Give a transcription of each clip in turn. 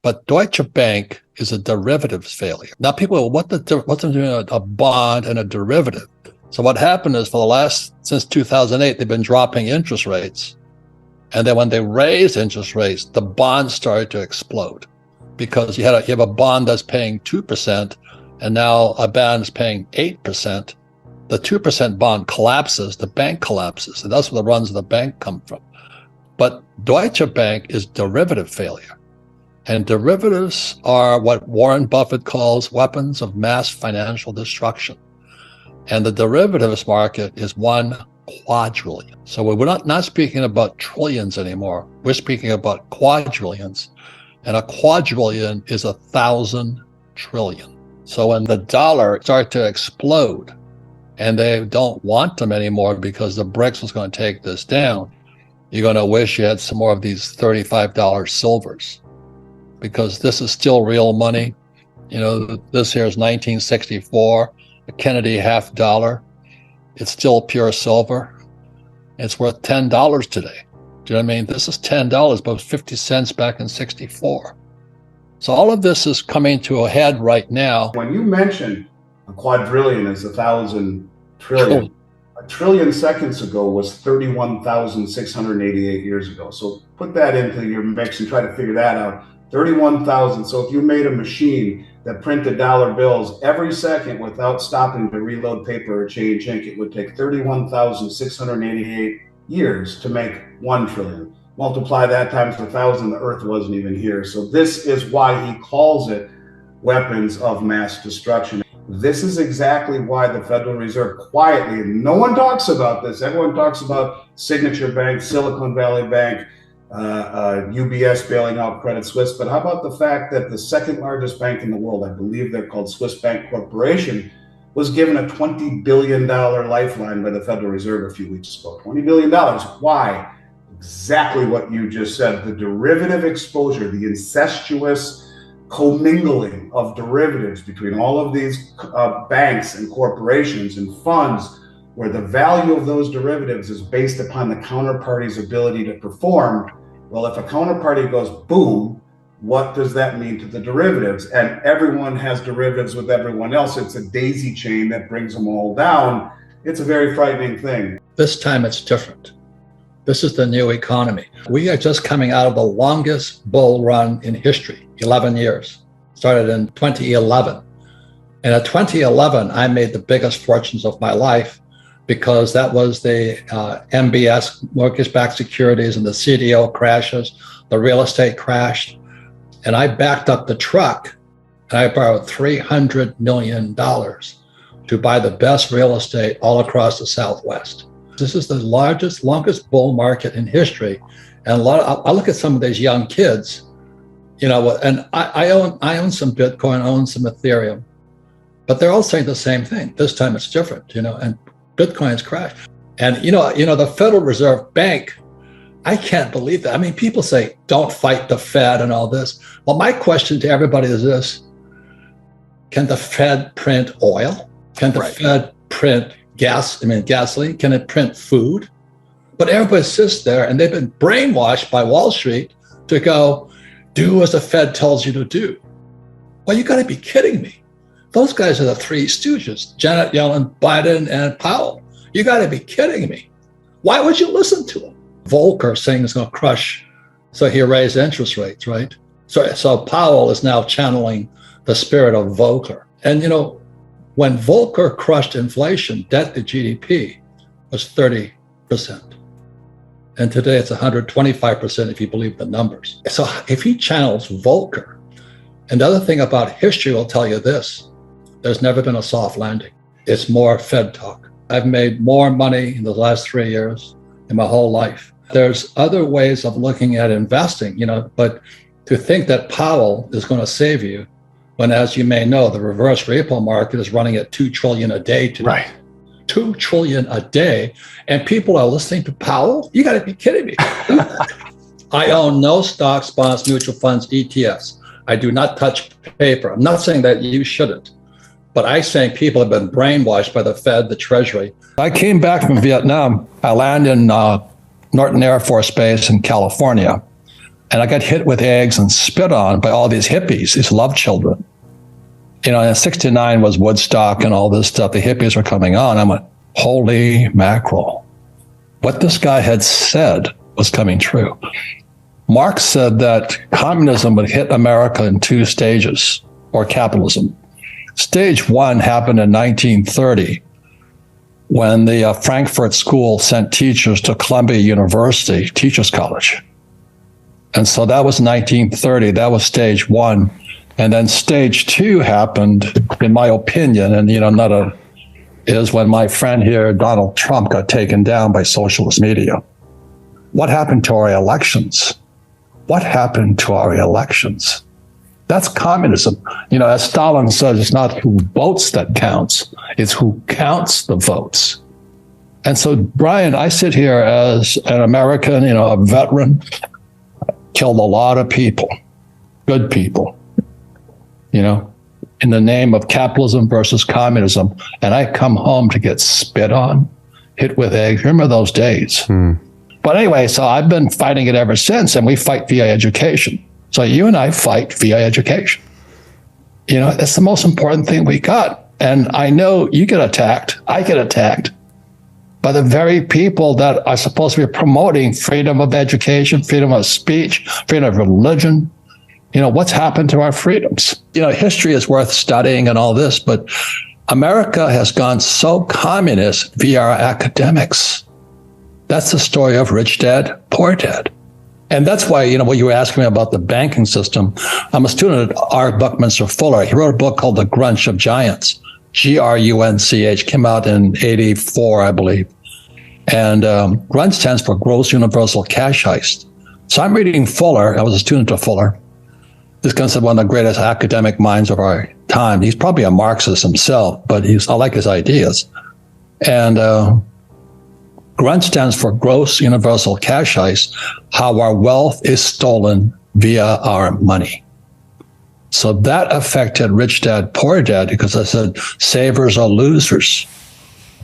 But Deutsche Bank is a derivatives failure. Now people go, what's the difference between a bond and a derivative? So what happened is since 2008, they've been dropping interest rates. And then when they raised interest rates, the bonds started to explode because you have a bond that's paying 2%, and now a bond is paying 8%. The 2% bond collapses, the bank collapses, and that's where the runs of the bank come from. But Deutsche Bank is derivative failure. And derivatives are what Warren Buffett calls weapons of mass financial destruction. And the derivatives market is 1 quadrillion. So we're not speaking about trillions anymore. We're speaking about quadrillions. And a quadrillion is 1,000 trillion. So when the dollar started to explode, and they don't want them anymore because the BRICS was going to take this down, you're going to wish you had some more of these $35 silvers, because this is still real money. You know, this here is 1964, a Kennedy $50. It's still pure silver. It's worth $10 today. Do you know what I mean? This is $10, but it was 50 cents back in 64. So all of this is coming to a head right now. When you mentioned a quadrillion is 1,000 trillion, a trillion seconds ago was 31,688 years ago. So put that into your mix and try to figure that out. 31,000. So if you made a machine that printed dollar bills every second without stopping to reload paper or change ink, it would take 31,688 years to make 1 trillion. Multiply that times 1,000, the earth wasn't even here. So this is why he calls it weapons of mass destruction. This is exactly why the Federal Reserve quietly, and no one talks about this, everyone talks about Signature Bank, Silicon Valley Bank, UBS bailing out Credit Suisse, but how about the fact that the second largest bank in the world, I believe they're called Swiss Bank Corporation, was given a $20 billion lifeline by the Federal Reserve a few weeks ago. $20 billion. Why? Exactly what you just said. The derivative exposure, the incestuous commingling of derivatives between all of these banks and corporations and funds, where the value of those derivatives is based upon the counterparty's ability to perform. Well, if a counterparty goes boom, what does that mean to the derivatives? And everyone has derivatives with everyone else. It's a daisy chain that brings them all down. It's a very frightening thing. This time it's different. This is the new economy. We are just coming out of the longest bull run in history, 11 years. Started in 2011. And at 2011, I made the biggest fortunes of my life, because that was the MBS, mortgage-backed securities, and the CDO crashes, the real estate crashed. And I backed up the truck, and I borrowed $300 million to buy the best real estate all across the Southwest. This is the longest bull market in history. And I look at some of these young kids, you know, and I own some Bitcoin, I own some Ethereum, but they're all saying the same thing. This time it's different, you know, and Bitcoin's crashed. And, you know, the Federal Reserve Bank, I can't believe that. I mean, people say, don't fight the Fed and all this. Well, my question to everybody is this: can the Fed print oil? Can the Fed print gasoline? Can it print food? But everybody sits there and they've been brainwashed by Wall Street to go, do as the Fed tells you to do. Well, you got to be kidding me. Those guys are the three stooges, Janet Yellen, Biden, and Powell. You got to be kidding me. Why would you listen to them? Volcker saying it's going to crush, so he raised interest rates, right? So Powell is now channeling the spirit of Volcker. And, you know, when Volcker crushed inflation, debt to GDP was 30%. And today it's 125% if you believe the numbers. So if he channels Volcker, and the other thing about history will tell you this: there's never been a soft landing. It's more Fed talk. I've made more money in the last 3 years in my whole life. There's other ways of looking at investing, you know, but to think that Powell is going to save you when, as you may know, the reverse repo market is running at 2 trillion a day today. Right. 2 trillion a day. And people are listening to Powell? You got to be kidding me. I own no stocks, bonds, mutual funds, ETFs. I do not touch paper. I'm not saying that you shouldn't, but I'm saying people have been brainwashed by the Fed, the Treasury. I came back from Vietnam. I landed in Norton Air Force Base in California. And I got hit with eggs and spit on by all these hippies, these love children. And 69 was Woodstock and all this stuff. The hippies were coming on. I went, holy mackerel. What this guy had said was coming true. Marx said that communism would hit America in 2 stages, or capitalism. Stage 1 happened in 1930 when the Frankfurt School sent teachers to Columbia University, Teachers College. And so that was 1930. That was stage 1. And then stage 2 happened, in my opinion, and is when my friend here, Donald Trump, got taken down by socialist media. What happened to our elections? What happened to our elections? That's communism. As Stalin says, it's not who votes that counts, it's who counts the votes. And so, Brian, I sit here as an American, a veteran, killed a lot of people, good people, in the name of capitalism versus communism. And I come home to get spit on, hit with eggs. Remember those days? But anyway, so I've been fighting it ever since, and we fight via education. So you and I fight via education. That's the most important thing we got. And I know you get attacked, I get attacked by the very people that are supposed to be promoting freedom of education, freedom of speech, freedom of religion. What's happened to our freedoms? History is worth studying and all this, but America has gone so communist via our academics. That's the story of rich dad, poor dad. And that's why, what you were asking me about the banking system. I'm a student at R. Buckminster Fuller. He wrote a book called The Grunch of Giants, Grunch, came out in 84, I believe. And Grunch stands for Gross Universal Cash Heist. So I'm reading Fuller. I was a student of Fuller. This is considered one of the greatest academic minds of our time. He's probably a Marxist himself, but I like his ideas. And Grunch stands for Gross Universal Cash Heist, how our wealth is stolen via our money. So that affected rich dad, poor dad, because I said, savers are losers.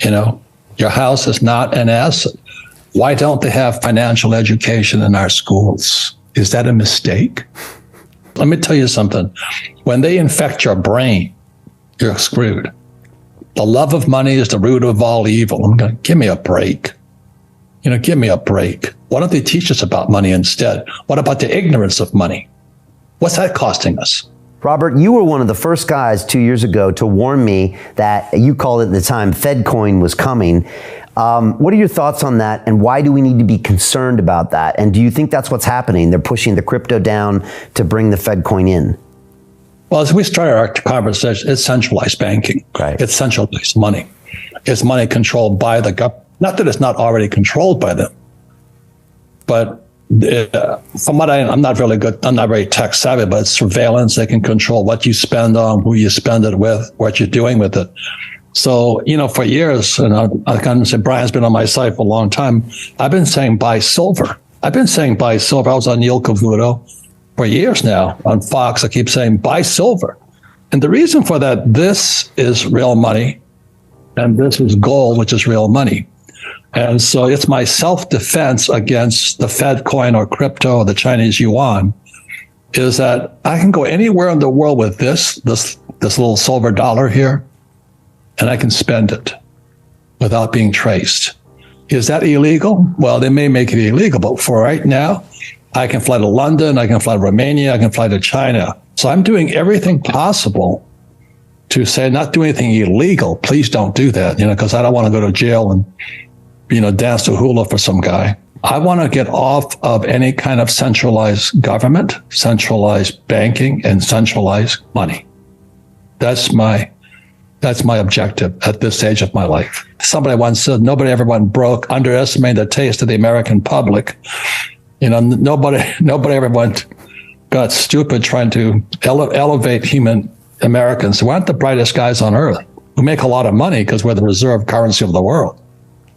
Your house is not an asset. Why don't they have financial education in our schools? Is that a mistake? Let me tell you something. When they infect your brain, you're screwed. The love of money is the root of all evil. Give me a break. Give me a break. Why don't they teach us about money instead? What about the ignorance of money? What's that costing us? Robert, you were one of the first guys 2 years ago to warn me that, you called it at the time, Fed coin was coming. What are your thoughts on that, and why do we need to be concerned about that? And do you think that's what's happening? They're pushing the crypto down to bring the Fed coin in. Well, as we started our conversation, it's centralized banking. Right. It's centralized money. It's money controlled by the government. Not that it's not already controlled by them, but from what I'm not really good, I'm not very tech savvy, but it's surveillance. They can control what you spend on, who you spend it with, what you're doing with it. So, for years, and I can say Brian's been on my site for a long time, I've been saying buy silver. I was on Neil Cavuto for years now on Fox. I keep saying buy silver. And the reason for that, this is real money, and this is gold, which is real money. And so it's my self-defense against the Fed coin or crypto or the Chinese yuan, is that I can go anywhere in the world with this little silver dollar here, and I can spend it without being traced. Is that illegal? Well, they may make it illegal, but for right now, I can fly to London, I can fly to Romania, I can fly to China. So I'm doing everything possible to say, not do anything illegal. Please don't do that, because I don't want to go to jail and dance to hula for some guy. I want to get off of any kind of centralized government, centralized banking, and centralized money. That's my objective at this stage of my life. Somebody once said, nobody ever went broke, underestimating the taste of the American public. Nobody ever got stupid trying to elevate human Americans who aren't the brightest guys on earth, who make a lot of money because we're the reserve currency of the world.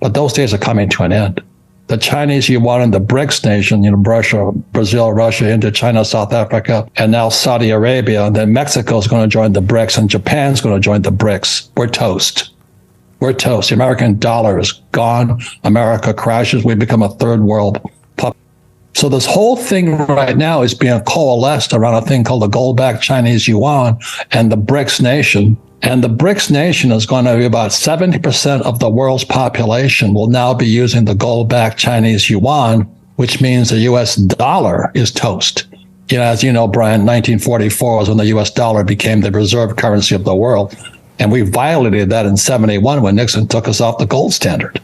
But those days are coming to an end. The Chinese yuan and the BRICS nation, Russia, Brazil, Russia, India, China, South Africa, and now Saudi Arabia, and then Mexico is going to join the BRICS, and Japan's going to join the BRICS. We're toast. We're toast. The American dollar is gone. America crashes. We become a third world puppet. So this whole thing right now is being coalesced around a thing called the gold-backed Chinese yuan and the BRICS nation. And the BRICS nation is going to be about 70% of the world's population will now be using the gold-backed Chinese yuan, which means the US dollar is toast. As you know, Brian, 1944 was when the US dollar became the reserve currency of the world. And we violated that in 71 when Nixon took us off the gold standard.